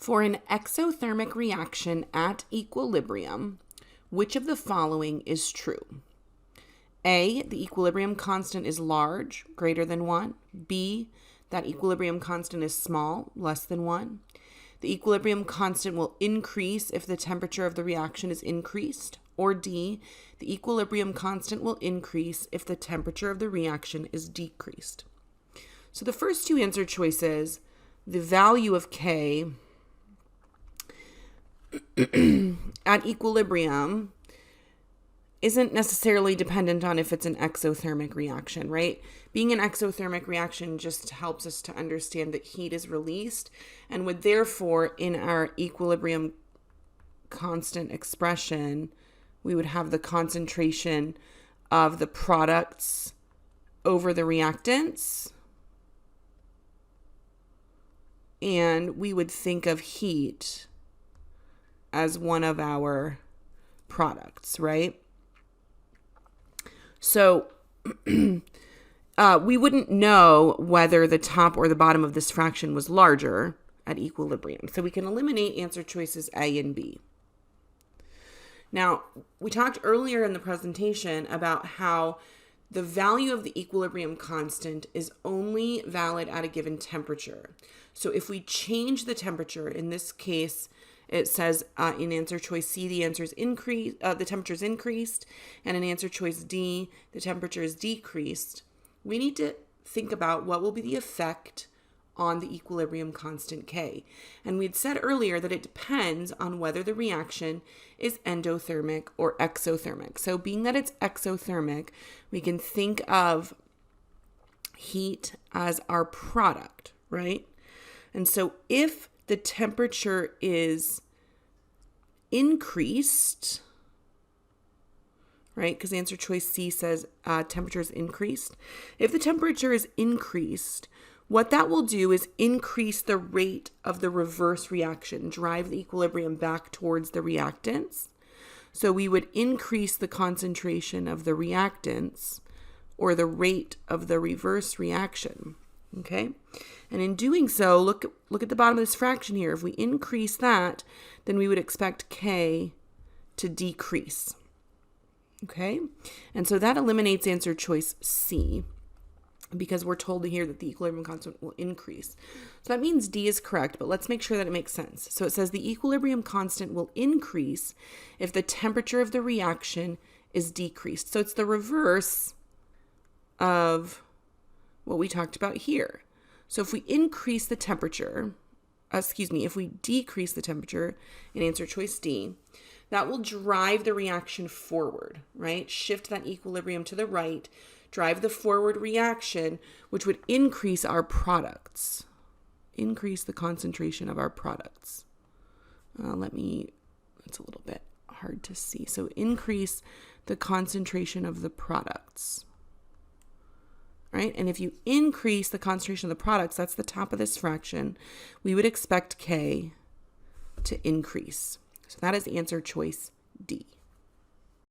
For an exothermic reaction at equilibrium, which of the following is true? A, the equilibrium constant is large, greater than 1. B, that equilibrium constant is small, less than 1. The equilibrium constant will increase if the temperature of the reaction is increased. Or D, the equilibrium constant will increase if the temperature of the reaction is decreased. So the first two answer choices, the value of K at equilibrium isn't necessarily dependent on if it's an exothermic reaction, right? Being an exothermic reaction just helps us to understand that heat is released and would therefore, in our equilibrium constant expression, we would have the concentration of the products over the reactants. And we would think of heat as one of our products, right? So we wouldn't know whether the top or the bottom of this fraction was larger at equilibrium. So we can eliminate answer choices A and B. Now, we talked earlier in the presentation about how the value of the equilibrium constant is only valid at a given temperature. So if we change the temperature, in this case, it says in answer choice C, the temperature is increased, and in answer choice D, the temperature is decreased. We need to think about what will be the effect on the equilibrium constant K. And we'd said earlier that it depends on whether the reaction is endothermic or exothermic. So being that it's exothermic, we can think of heat as our product, right? And so if the temperature is increased, right? Because answer choice C says temperature is increased. If the temperature is increased, what that will do is increase the rate of the reverse reaction, drive the equilibrium back towards the reactants. So we would increase the concentration of the reactants or the rate of the reverse reaction. Okay, and in doing so, look at the bottom of this fraction here. If we increase that, then we would expect K to decrease. Okay, and so that eliminates answer choice C because we're told here that the equilibrium constant will increase. So that means D is correct, but let's make sure that it makes sense. So it says the equilibrium constant will increase if the temperature of the reaction is decreased. So it's the reverse of what we talked about here. So if we increase the temperature, if we decrease the temperature in answer choice D, that will drive the reaction forward, right? Shift that equilibrium to the right, drive the forward reaction, which would increase our products, increase the concentration of our products. It's a little bit hard to see. So increase the concentration of the products. Right? And if you increase the concentration of the products, that's the top of this fraction, we would expect K to increase. So that is answer choice D.